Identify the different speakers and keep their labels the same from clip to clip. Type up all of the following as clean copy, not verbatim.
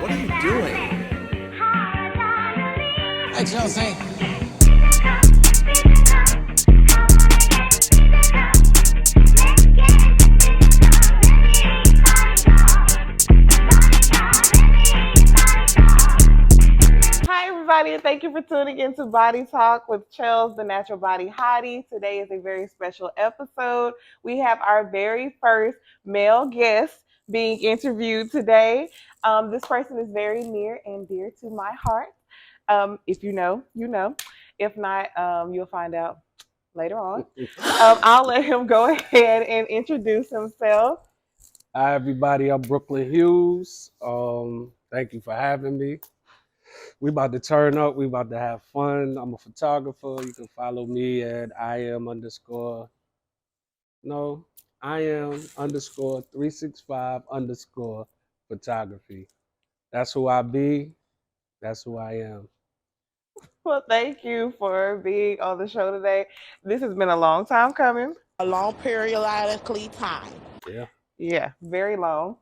Speaker 1: What are you doing? Hey, Chelsea.
Speaker 2: Hi, everybody, and thank you for tuning in to Body Talk with Chelz, the Natural Body Hottie. Today is a very special episode. We have our very first male guest being interviewed today. This person is very near and dear to my heart. If you know, you know. If not, you'll find out later on. I'll let him go ahead and introduce himself.
Speaker 3: Hi, everybody. I'm Brooklyn Hughes. Thank you for having me. We about to turn up. We about to have fun. I'm a photographer. You can follow me at I am underscore 365 underscore photography. That's who I be. That's who I am.
Speaker 2: Well, thank you for being on the show today. This has been a long time coming.
Speaker 4: A long periodically time.
Speaker 3: Yeah.
Speaker 2: Yeah, very long.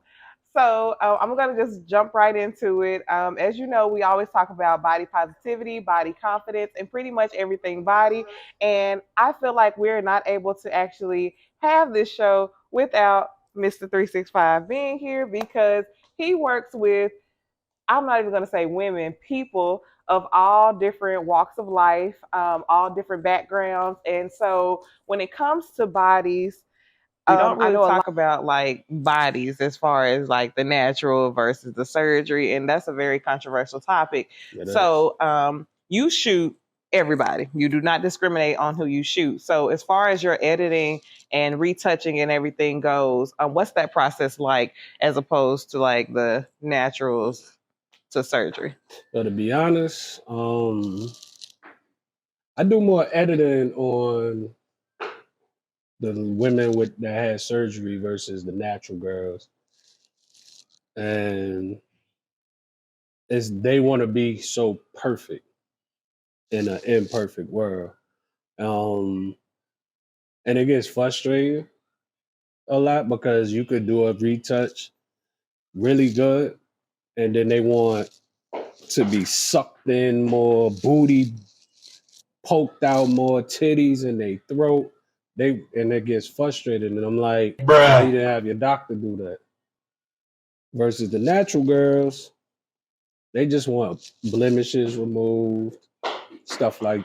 Speaker 2: So I'm going to just jump right into it. As you know, we always talk about body positivity, body confidence, and pretty much everything body. And I feel like we're not able to actually have this show without Mr. 365 being here because he works with, I'm not even going to say women, people of all different walks of life, all different backgrounds. And so when it comes to bodies, we don't
Speaker 5: I
Speaker 2: really
Speaker 5: know a lot.
Speaker 2: talk about like bodies as far as like the natural versus the surgery, and that's a very controversial topic. So you shoot everybody. You do not discriminate on who you shoot. So as far as your editing and retouching and everything goes, what's that process like as opposed to like the naturals to surgery?
Speaker 3: So to be honest, I do more editing on the women that had surgery versus the natural girls. And they want to be so perfect in an imperfect world. And it gets frustrating a lot because you could do a retouch really good and then they want to be sucked in more, booty poked out more, titties in their throat. And it gets frustrating. And I'm like, why you didn't have your doctor do that? Versus the natural girls, they just want blemishes removed, stuff like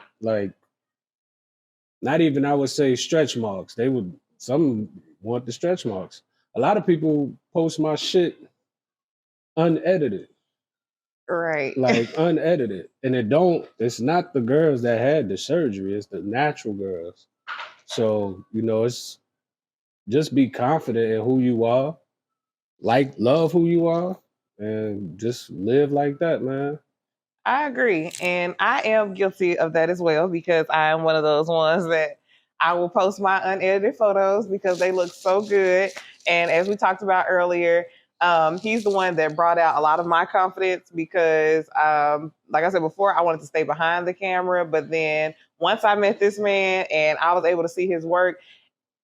Speaker 3: not even, I would say, stretch marks. Some want the stretch marks. A lot of people post my shit unedited,
Speaker 2: Right.
Speaker 3: like unedited. And it's not the girls that had the surgery, it's the natural girls. So, it's just be confident in who you are, love who you are, and just live like that, man.
Speaker 2: I agree. And I am guilty of that as well because I am one of those ones that I will post my unedited photos because they look so good. And as we talked about earlier, he's the one that brought out a lot of my confidence because, like I said before, I wanted to stay behind the camera. But then once I met this man and I was able to see his work,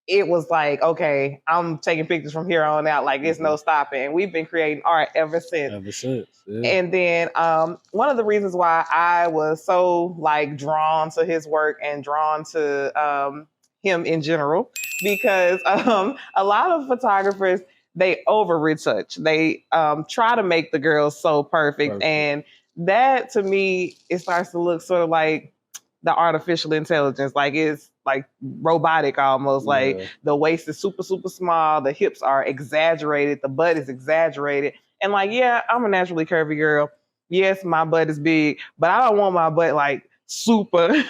Speaker 2: it was like, okay, I'm taking pictures from here on out. Like, it's no stopping. And we've been creating art ever since.
Speaker 3: Yeah.
Speaker 2: And then one of the reasons why I was so like drawn to his work and drawn to him in general, because a lot of photographers, they over retouch. They try to make the girls so perfect. And that to me, it starts to look sort of like the artificial intelligence. Like it's like robotic almost.
Speaker 3: Yeah.
Speaker 2: Like the waist is super, super small. The hips are exaggerated. The butt is exaggerated. And like, yeah, I'm a naturally curvy girl. Yes, my butt is big, but I don't want my butt like super,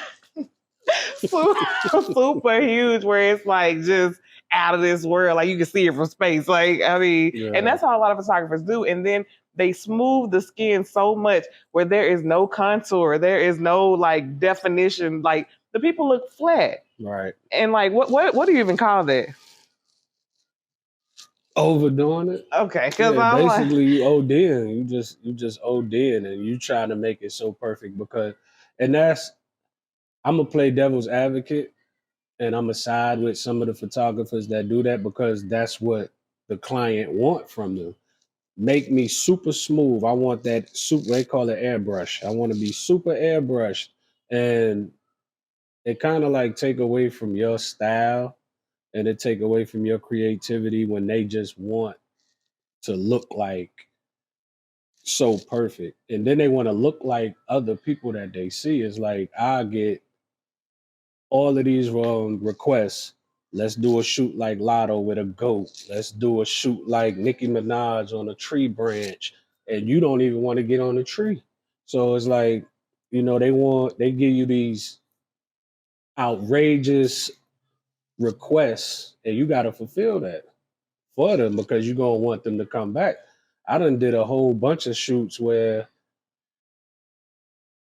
Speaker 2: super huge where it's like just out of this world. Like you can see it from space. Like, I mean, and that's how a lot of photographers do. And then they smooth the skin so much where there is no contour, there is no like definition. Like the people look flat.
Speaker 3: Right.
Speaker 2: And like, what do you even call that?
Speaker 3: Overdoing it.
Speaker 2: Okay, because
Speaker 3: basically you ODing. You just ODing and you trying to make it so perfect I'm gonna play devil's advocate and I'm gonna side with some of the photographers that do that because that's what the client want from them. make me super smooth. I want that super, they call it airbrush. I want to be super airbrushed. And it kind of like take away from your style and it take away from your creativity when they just want to look like so perfect. And then they want to look like other people that they see. It's like I get all of these requests. Let's do a shoot like Lotto with a goat. Let's do a shoot like Nicki Minaj on a tree branch. And you don't even want to get on the tree. So it's like, they give you these outrageous requests and you got to fulfill that for them because you're going to want them to come back. I done did a whole bunch of shoots where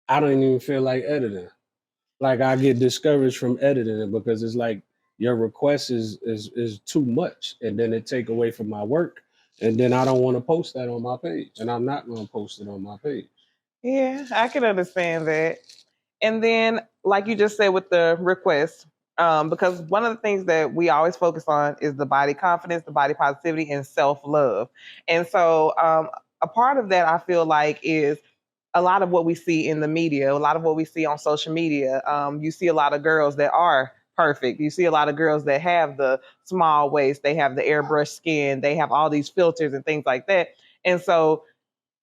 Speaker 3: I don't even feel like editing. Like I get discouraged from editing it because it's like your request is too much and then it take away from my work and then I don't want to post that on my page and I'm not going to post it on my page.
Speaker 2: Yeah, I can understand that. And then, like you just said with the request, because one of the things that we always focus on is the body confidence, the body positivity, and self love. And so, a part of that I feel like is a lot of what we see in the media, a lot of what we see on social media. You see a lot of girls that are perfect. You see a lot of girls that have the small waist, they have the airbrush skin, they have all these filters and things like that. And so,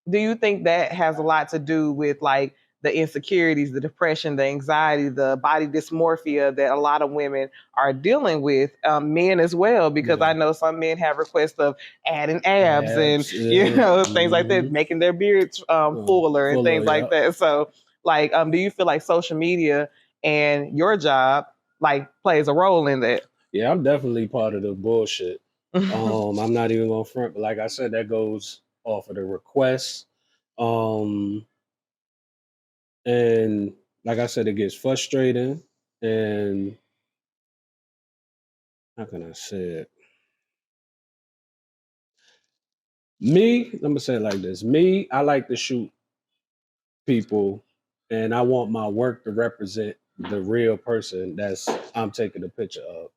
Speaker 2: do you think that has a lot to do with like the insecurities, the depression, the anxiety, the body dysmorphia that a lot of women are dealing with, men as well? Because I know some men have requests of adding abs and things like that, making their beards fuller and things like that. So, like, do you feel like social media and your job like plays a role in that?
Speaker 3: Yeah, I'm definitely part of the bullshit. I'm not even gonna front, but like I said, that goes off of the requests. And like I said, it gets frustrating. And how can I say it? Me, let me say it like this. Me, I like to shoot people and I want my work to represent the real person that's I'm taking a picture of.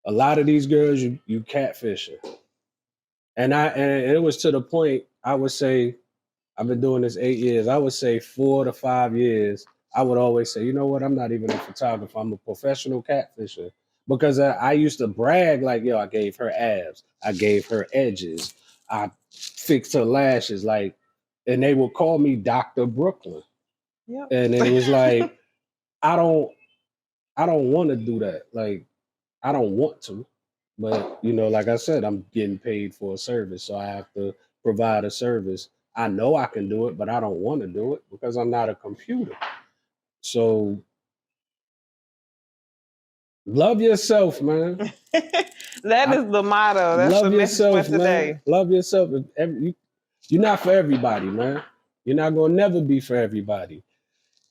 Speaker 3: A lot of these girls, you catfishing. And it was to the point, I would say, I've been doing this 8 years. I would say 4 to 5 years. I would always say, you know what? I'm not even a photographer. I'm a professional catfisher because I used to brag like, yo, I gave her abs, I gave her edges, I fixed her lashes, like, and they would call me Dr. Brooklyn.
Speaker 2: Yep.
Speaker 3: And it was like, I don't want to do that. Like, I don't want to. But like I said, I'm getting paid for a service, so I have to provide a service. I know I can do it, but I don't want to do it because I'm not a computer. So love yourself, man.
Speaker 2: That is the motto. That's the message for today.
Speaker 3: Man. Love yourself. You're not for everybody, man. You're not gonna never be for everybody.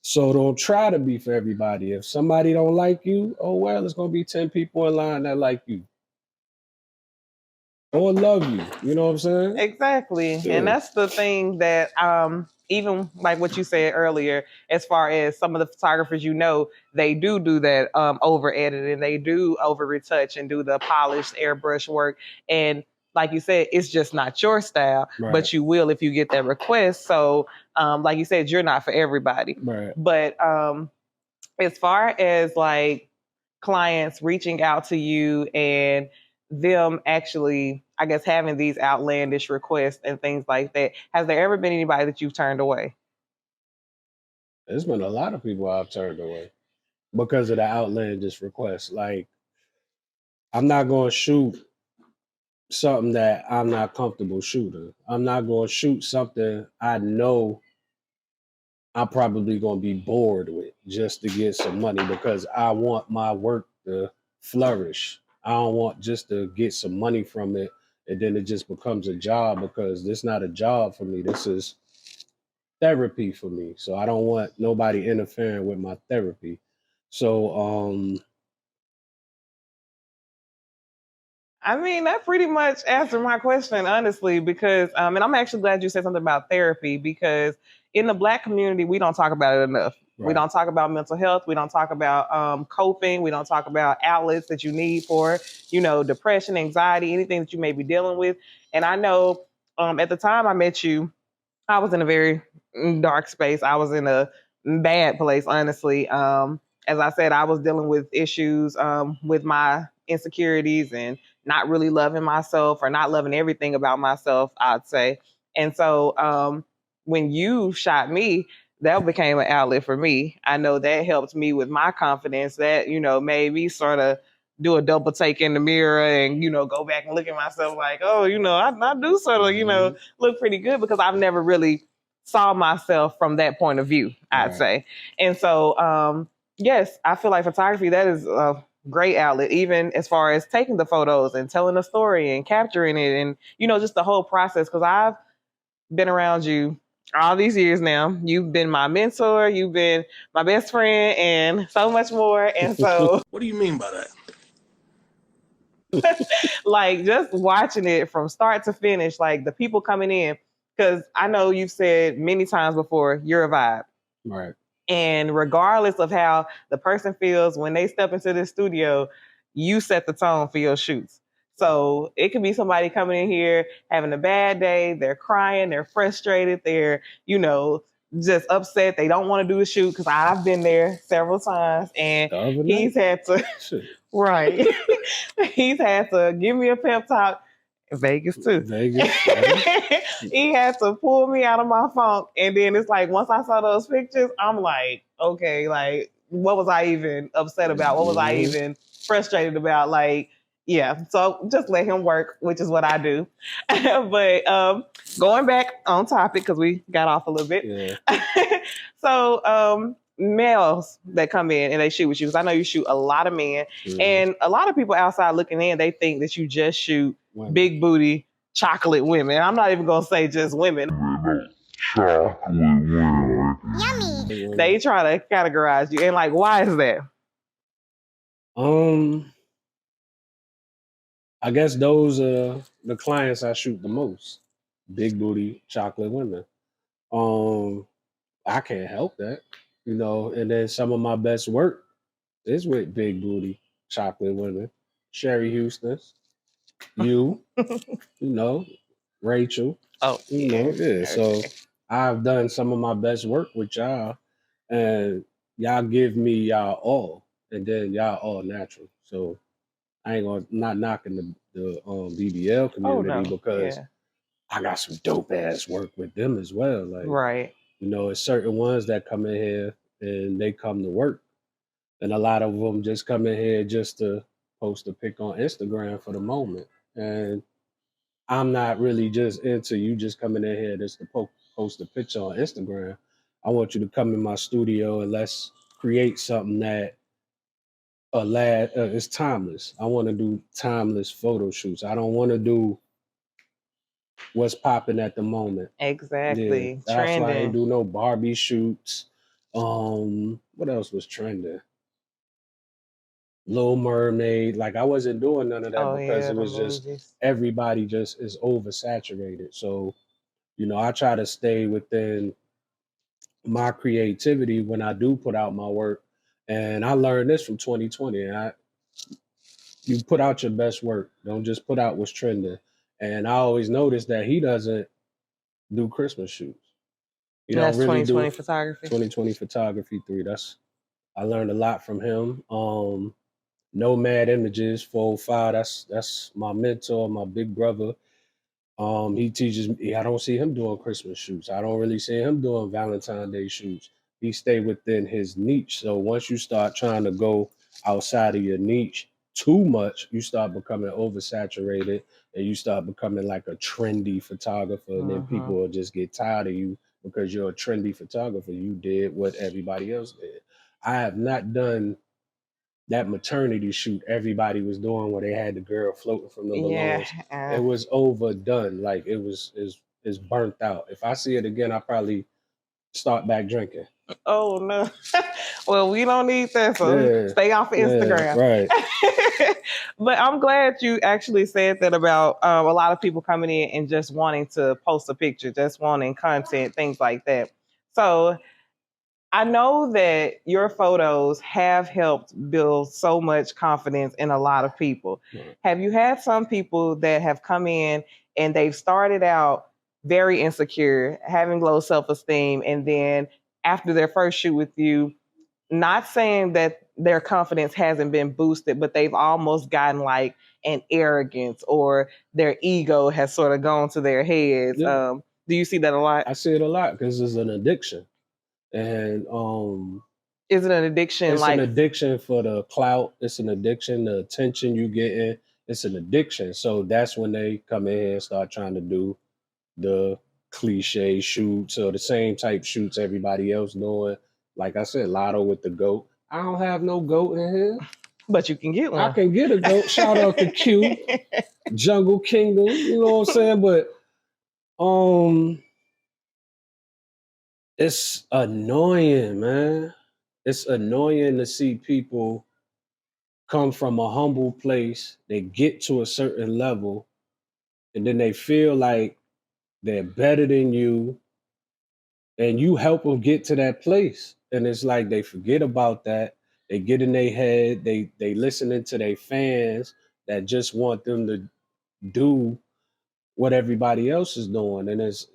Speaker 3: So don't try to be for everybody. If somebody don't like you, oh well, it's gonna be 10 people in line that like you. Or love you. You know what I'm saying?
Speaker 2: Exactly.
Speaker 3: Yeah.
Speaker 2: And that's the thing that even like what you said earlier, as far as some of the photographers, they do that over editing, they do over retouch and do the polished airbrush work. And like you said, it's just not your style,
Speaker 3: Right.
Speaker 2: but you will if you get that request. So like you said, you're not for everybody.
Speaker 3: Right.
Speaker 2: But as far as like clients reaching out to you and them actually, I guess, having these outlandish requests and things like that, has there ever been anybody that you've turned away?
Speaker 3: There's been a lot of people I've turned away because of the outlandish requests. Like, I'm not going to shoot something that I'm not comfortable shooting. I'm not going to shoot something I know I'm probably going to be bored with just to get some money because I want my work to flourish. I don't want just to get some money from it and then it just becomes a job because this is not a job for me. This is therapy for me. So I don't want nobody interfering with my therapy. So
Speaker 2: I mean, that pretty much answered my question, honestly, because, and I'm actually glad you said something about therapy because in the Black community, we don't talk about it enough. Right. We don't talk about mental health. We don't talk about coping. We don't talk about outlets that you need for, depression, anxiety, anything that you may be dealing with. And I know At the time I met you, I was in a very dark space. I was in a bad place, honestly. As I said, I was dealing with issues with my insecurities and not really loving myself or not loving everything about myself, I'd say. And so when you shot me, that became an outlet for me. I know that helped me with my confidence. That, made me sort of do a double take in the mirror and, go back and look at myself like, oh, I do sort of, look pretty good because I've never really saw myself from that point of view, I'd say. And so, yes, I feel like photography, that is a great outlet, even as far as taking the photos and telling a story and capturing it and, just the whole process. Because I've been around you all these years now. You've been my mentor, you've been my best friend, and so much more. And so,
Speaker 1: what do you mean by that?
Speaker 2: like, just watching it from start to finish, like the people coming in, because I know you've said many times before, you're a vibe.
Speaker 3: Right.
Speaker 2: And regardless of how the person feels when they step into the studio, you set the tone for your shoots. So it could be somebody coming in here having a bad day. They're crying. They're frustrated. They're, just upset. They don't want to do a shoot because I've been there several times. And he's had to, right. He's had to give me a pep talk. Vegas too.
Speaker 3: Vegas.
Speaker 2: He had to pull me out of my funk. And then it's like, once I saw those pictures, I'm like, okay, like, what was I even upset about? What was I even frustrated about? Like, yeah. So just let him work, which is what I do. But going back on topic, because we got off a little bit.
Speaker 3: Yeah.
Speaker 2: So males that come in and they shoot with you, because I know you shoot a lot of men. And a lot of people outside looking in, they think that you just shoot big booty chocolate women. I'm not even gonna say just women.
Speaker 5: Chocolate women.
Speaker 2: Yummy. They try to categorize you, and like, why is that?
Speaker 3: I guess those are the clients I shoot the most. Big booty chocolate women. I can't help that, and then some of my best work is with big booty chocolate women. Sherry Houston's, Rachel.
Speaker 2: Oh,
Speaker 3: yeah. Okay. So I've done some of my best work with y'all, and y'all give me y'all all, and then y'all all natural. So I ain't not knocking the BBL community because I got some dope ass work with them as well. Like,
Speaker 2: right.
Speaker 3: It's certain ones that come in here and they come to work, and a lot of them just come in here just to post a pic on Instagram for the moment. And I'm not really just into you just coming in here just to post a picture on Instagram. I want you to come in my studio and let's create something that is timeless. I want to do timeless photo shoots. I don't want to do what's popping at the moment.
Speaker 2: Exactly.
Speaker 3: Yeah, that's why I ain't do no Barbie shoots. What else was trending? Little Mermaid. Like, I wasn't doing none of that because it was just everybody just is oversaturated. So, I try to stay within my creativity when I do put out my work. And I learned this from 2020. You put out your best work. Don't just put out what's trending. And I always noticed that he doesn't do Christmas shoots.
Speaker 2: That's really 2020 photography.
Speaker 3: 2020 photography 3. I learned a lot from him. Nomad Images 405. That's my mentor, my big brother. He teaches me. I don't see him doing Christmas shoots. I don't really see him doing Valentine's Day shoots. He stay within his niche. So once you start trying to go outside of your niche too much, you start becoming oversaturated and you start becoming like a trendy photographer. And then people will just get tired of you because you're a trendy photographer. You did what everybody else did. I have not done that maternity shoot everybody was doing where they had the girl floating from the balloons. It was overdone. Like, it's burnt out. If I see it again, I'll probably start back drinking.
Speaker 2: Oh no. Well, we don't need that, so stay off of Instagram.
Speaker 3: Right.
Speaker 2: But I'm glad you actually said that about a lot of people coming in and just wanting to post a picture, just wanting content, things like that. So I know that your photos have helped build so much confidence in a lot of people. Have you had some people that have come in and they've started out very insecure, having low self-esteem, and then after their first shoot with you, not saying that their confidence hasn't been boosted, but they've almost gotten like an arrogance, or their ego has sort of gone to their heads.
Speaker 3: Yeah.
Speaker 2: Do you see that a lot?
Speaker 3: I see it a lot because it's an addiction. And
Speaker 2: Is it an addiction?
Speaker 3: it's
Speaker 2: Like,
Speaker 3: an addiction for the clout. It's an addiction, the attention you get in. It's an addiction. So that's when they come in here and start trying to do the cliche shoots or the same type shoots everybody else doing. Like I said, Lotto with the goat. I don't have no goat in here.
Speaker 2: but you can get one.
Speaker 3: I can get a goat. Shout out to Q, Jungle Kingdom. You know what I'm saying? But it's annoying, man. It's annoying to see people come from a humble place, they get to a certain level, and then they feel like they're better than you, and you help them get to that place. And it's like they forget about that. They get in their head, they listening to their fans that just want them to do what everybody else is doing. And it's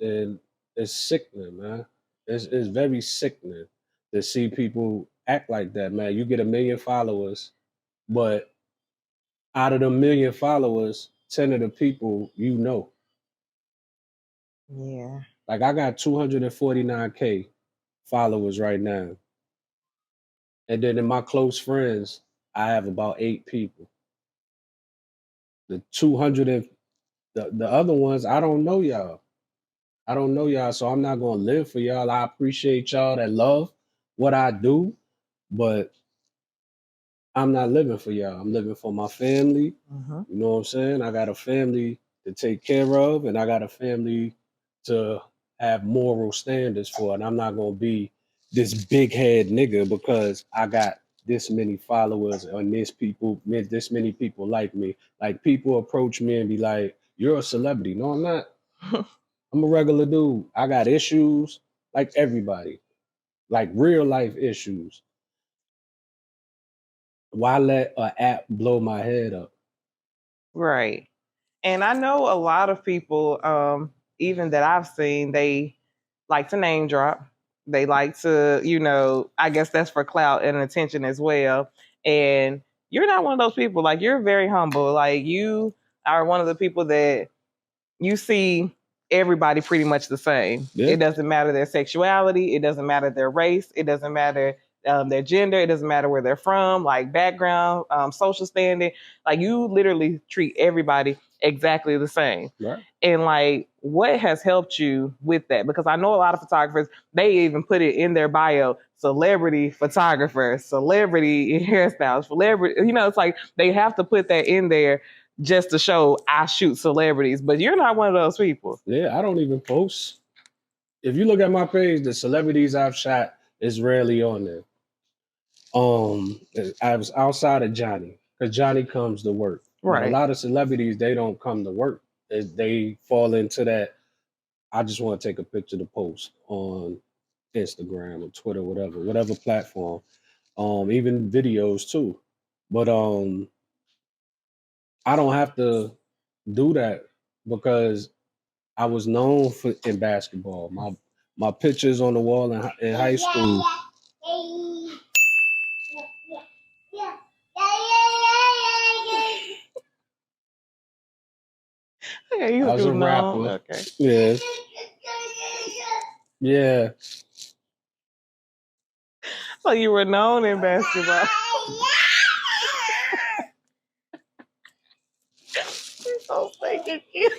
Speaker 3: sickening, man. It's very sickening to see people act like that, man. You get 1 million followers, but out of the 1 million followers, 10 of the people you know.
Speaker 2: Yeah.
Speaker 3: Like I got 249K followers right now. And then in my close friends, I have about 8 people. The 200 and the other ones, I don't know y'all. I don't know y'all, so I'm not gonna live for y'all. I appreciate y'all that love what I do, but I'm not living for y'all. I'm living for my family.
Speaker 2: Mm-hmm.
Speaker 3: You know what I'm saying? I got a family to take care of, and I got a family to have moral standards for. And I'm not gonna be this big head nigga because I got this many followers and this many people like me. Like people approach me and be like, "You're a celebrity." No, I'm not. I'm a regular dude. I got issues like everybody, like real life issues. Why let an app blow my head up?
Speaker 2: Right. And I know a lot of people, even that I've seen, they like to name drop. They like to, I guess that's for clout and attention as well. And you're not one of those people. Like, you're very humble. Like, you are one of the people that you see everybody pretty much the same.
Speaker 3: Yeah.
Speaker 2: It doesn't matter their sexuality. It doesn't matter their race. It doesn't matter their gender. It doesn't matter where they're from, like background, social standing. Like, you literally treat everybody exactly the same.
Speaker 3: Right.
Speaker 2: And like, what has helped you with that? Because I know a lot of photographers, they even put it in their bio: celebrity photographer, celebrity hairstylist, celebrity. It's like they have to put that in there just to show I shoot celebrities. But you're not one of those people.
Speaker 3: Yeah, I don't even post. If you look at my page, the celebrities I've shot is rarely on there. I was outside of Johnny, because Johnny comes to work. But a
Speaker 2: Right.
Speaker 3: lot of celebrities, they don't come to work. They fall into that. I just want to take a picture to post on Instagram or Twitter, whatever platform. Even videos too. But I don't have to do that because I was known for in basketball. My pictures on the wall in high school.
Speaker 2: Okay, you
Speaker 3: I was a
Speaker 2: know.
Speaker 3: rapper.
Speaker 2: Okay.
Speaker 3: Yeah. Yeah.
Speaker 2: So you were known in basketball. You're so stinking cute.